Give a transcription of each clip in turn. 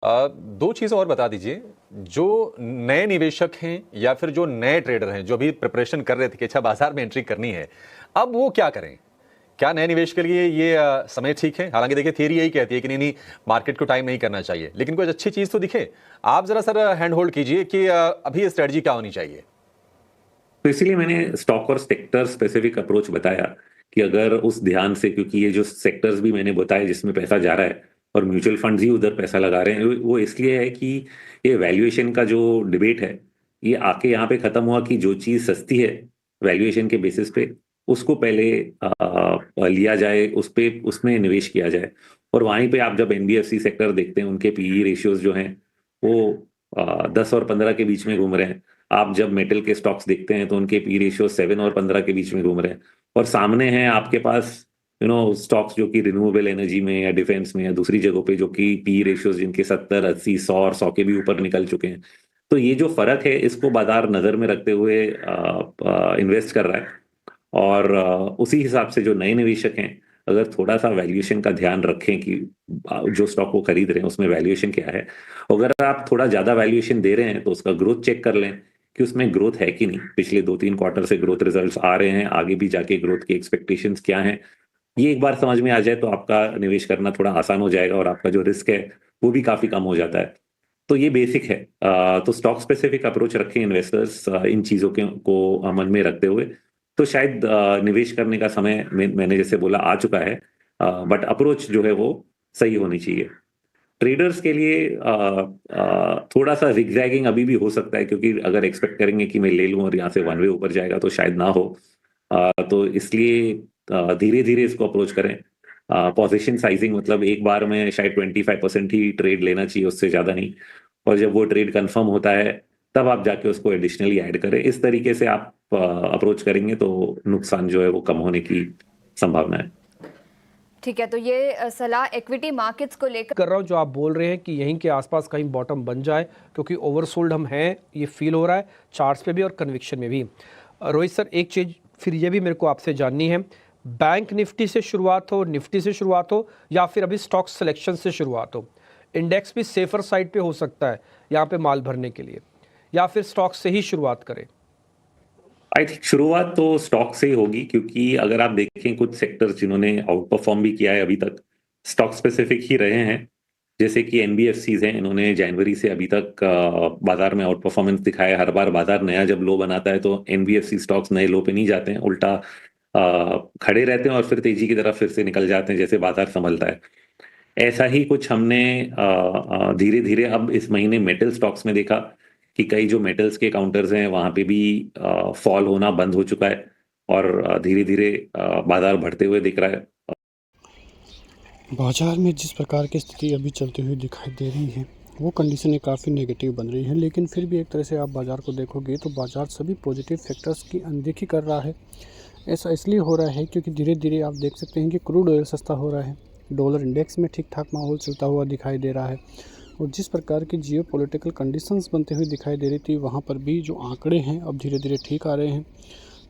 दो चीज़ और बता दीजिए, जो नए निवेशक हैं या फिर जो नए ट्रेडर हैं, जो भी प्रिपरेशन कर रहे थे कि अच्छा बाजार में एंट्री करनी है, अब वो क्या करें? क्या नए निवेश के लिए ये समय ठीक है? हालांकि देखिए थियरी यही कहती है कि नहीं नहीं, मार्केट को टाइम नहीं करना चाहिए, लेकिन कुछ अच्छी चीज़ तो दिखे। आप जरा सर हैंड होल्ड कीजिए कि अभी स्ट्रेटजी क्या होनी चाहिए। तो इसीलिए मैंने स्टॉक और सेक्टर स्पेसिफिक अप्रोच बताया कि अगर उस ध्यान से, क्योंकि ये जो सेक्टर्स भी मैंने बताए जिसमें पैसा जा रहा है और म्यूचुअल फंड्स ही उधर पैसा लगा रहे हैं, वो इसलिए है कि ये वैल्यूएशन का जो डिबेट है ये आके यहाँ पे खत्म हुआ कि जो चीज सस्ती है वैल्यूएशन के बेसिस पे उसको पहले लिया जाए, उसमें निवेश किया जाए। और वहीं पे आप जब एनबीएफसी सेक्टर देखते हैं उनके पीई रेशियोज जो हैं वो 10 और 15 के बीच में घूम रहे हैं। आप जब मेटल के स्टॉक्स देखते हैं तो उनके पी रेशियो 7 और 15 के बीच में घूम रहे हैं। और सामने हैं आपके पास स्टॉक्स जो कि रिन्यूएबल एनर्जी में या डिफेंस में या दूसरी जगहों पे जो कि पी रेशियोज जिनके 70 80 100 और 100 के भी ऊपर निकल चुके हैं। तो ये जो फर्क है इसको बाजार नजर में रखते हुए इन्वेस्ट कर रहा है। और उसी हिसाब से जो नए निवेशक हैं अगर थोड़ा सा वैल्यूएशन का ध्यान रखें कि जो स्टॉक वो खरीद रहे हैं उसमें वैल्यूएशन क्या है। अगर आप थोड़ा ज्यादा वैल्यूएशन दे रहे हैं तो उसका ग्रोथ चेक कर लें कि उसमें ग्रोथ है कि नहीं। पिछले 2 3 क्वार्टर से ग्रोथ रिजल्ट्स आ रहे हैं, आगे भी जाके ग्रोथ की एक्सपेक्टेशंस क्या हैं, ये एक बार समझ में आ जाए तो आपका निवेश करना थोड़ा आसान हो जाएगा और आपका जो रिस्क है वो भी काफी कम हो जाता है। तो ये बेसिक है। तो स्टॉक स्पेसिफिक अप्रोच रखें इन्वेस्टर्स इन चीजों को मन में रखते हुए तो शायद निवेश करने का समय मैंने जैसे बोला आ चुका है। बट अप्रोच जो है वो सही होनी चाहिए। ट्रेडर्स के लिए थोड़ा सा जिगजैगिंग अभी भी हो सकता है, क्योंकि अगर एक्सपेक्ट करेंगे कि मैं ले लूं और यहाँ से वन वे ऊपर जाएगा तो शायद ना हो। तो इसलिए धीरे धीरे इसको अप्रोच करें। पोजीशन साइजिंग मतलब एक बार में शायद 25% ही ट्रेड लेना चाहिए, उससे ज्यादा नहीं। और जब वो ट्रेड कंफर्म होता है तब आप जाके उसको एडिशनली ऐड करें। इस तरीके से आप अप्रोच करेंगे तो नुकसान जो है वो कम होने की संभावना है। ठीक है, तो ये सलाह इक्विटी मार्केट्स को लेकर कर रहा हूँ जो आप बोल रहे हैं कि यहीं के आसपास कहीं बॉटम बन जाए, क्योंकि ओवरसोल्ड हम हैं, ये फील हो रहा है चार्ट्स पे भी और कन्विक्शन में भी। रोहित सर, एक चीज़ फिर ये भी मेरे को आपसे जाननी है, बैंक निफ्टी से शुरुआत हो, निफ्टी से शुरुआत हो, या फिर अभी स्टॉक सिलेक्शन से शुरुआत हो? इंडेक्स भी सेफर साइड पे हो सकता है यहाँ पे माल भरने के लिए, या फिर स्टॉक से ही शुरुआत करें? आई थिंक शुरुआत तो स्टॉक से ही होगी, क्योंकि अगर आप देखें कुछ सेक्टर्स जिन्होंने आउट परफॉर्म भी किया है अभी तक स्टॉक स्पेसिफिक ही रहे हैं। जैसे कि एनबीएफसीज हैं, इन्होंने जनवरी से अभी तक बाजार में आउट परफॉर्मेंस दिखाया है। हर बार बाजार नया जब लो बनाता है तो एनबीएफसी स्टॉक्स नए लो पे नहीं जाते हैं, उल्टा खड़े रहते हैं और फिर तेजी की तरफ फिर से निकल जाते हैं जैसे बाजार संभलता है। ऐसा ही कुछ हमने धीरे धीरे अब इस महीने मेटल स्टॉक्स में देखा कि कई जो मेटल्स के काउंटर्स हैं वहां पे भी फॉल होना बंद हो चुका है और धीरे धीरे बाजार बढ़ते हुए दिख रहा है। बाजार में जिस प्रकार की स्थिति अभी चलती हुई दिखाई दे रही है वो कंडीशनें काफ़ी नेगेटिव बन रही हैं, लेकिन फिर भी एक तरह से आप बाज़ार को देखोगे तो बाज़ार सभी पॉजिटिव फैक्टर्स की अनदेखी कर रहा है। ऐसा इसलिए हो रहा है क्योंकि धीरे धीरे आप देख सकते हैं कि क्रूड ऑयल सस्ता हो रहा है, डॉलर इंडेक्स में ठीक ठाक माहौल चलता हुआ दिखाई दे रहा है, और जिस प्रकार की जियो पॉलिटिकल कंडीशंस बनते हुए दिखाई दे रही थी वहाँ पर भी जो आंकड़े हैं अब धीरे धीरे ठीक आ रहे हैं।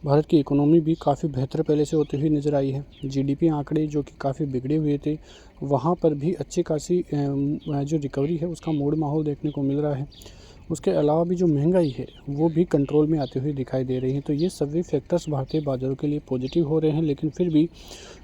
भारत की इकोनॉमी भी काफ़ी बेहतर पहले से होती हुई नज़र आई है। जीडीपी आंकड़े जो कि काफ़ी बिगड़े हुए थे वहाँ पर भी अच्छी खासी जो रिकवरी है उसका मूड माहौल देखने को मिल रहा है। उसके अलावा भी जो महंगाई है वो भी कंट्रोल में आते हुए दिखाई दे रही है। तो ये सभी फैक्टर्स भारतीय बाज़ारों के लिए पॉजिटिव हो रहे हैं, लेकिन फिर भी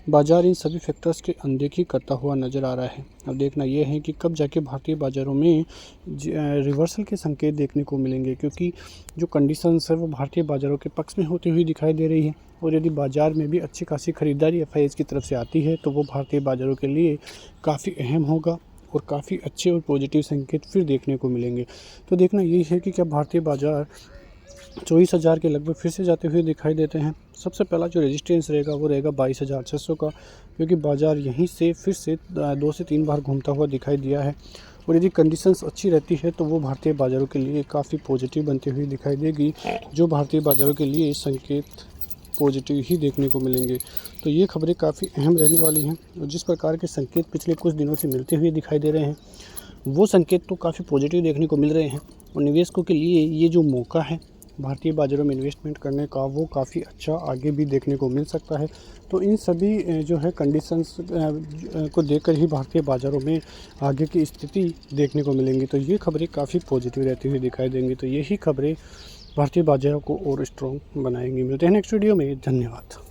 बाज़ार इन सभी फैक्टर्स की अनदेखी करता हुआ नज़र आ रहा है। अब देखना ये है कि कब जाके भारतीय बाज़ारों में रिवर्सल के संकेत देखने को मिलेंगे, क्योंकि जो कंडीशंस है वो भारतीय बाज़ारों के पक्ष में होती हुई दिखाई दे रही है। और यदि बाज़ार में भी अच्छी खासी खरीदारी एफआईआईज़ की तरफ से आती है तो वो भारतीय बाज़ारों के लिए काफ़ी अहम होगा और काफ़ी अच्छे और पॉजिटिव संकेत फिर देखने को मिलेंगे। तो देखना यही है कि क्या भारतीय बाज़ार 24,000 के लगभग फिर से जाते हुए दिखाई देते हैं। सबसे पहला जो रेजिस्टेंस रहेगा वो रहेगा 22,600 का, क्योंकि बाज़ार यहीं से फिर से 2 से 3 बार घूमता हुआ दिखाई दिया है। और यदि कंडीशंस अच्छी रहती है तो वो भारतीय बाज़ारों के लिए काफ़ी पॉजिटिव बनती हुई दिखाई देगी, जो भारतीय बाज़ारों के लिए संकेत पॉजिटिव ही देखने को मिलेंगे। तो ये खबरें काफ़ी अहम रहने वाली हैं, और जिस प्रकार के संकेत पिछले कुछ दिनों से मिलते हुए दिखाई दे रहे हैं वो संकेत तो काफ़ी पॉजिटिव देखने को मिल रहे हैं। और निवेशकों के लिए ये जो मौका है भारतीय बाज़ारों में इन्वेस्टमेंट करने का वो काफ़ी अच्छा आगे भी देखने को मिल सकता है। तो इन सभी जो है कंडीशंस को देखकर ही भारतीय बाज़ारों में आगे की स्थिति देखने को मिलेंगी। तो ये खबरें काफ़ी पॉजिटिव रहती हुई दिखाई देंगी। तो यही खबरें भारतीय बाज़ारों को और स्ट्रॉन्ग बनाएंगी। मिलते हैं नेक्स्ट वीडियो में। धन्यवाद।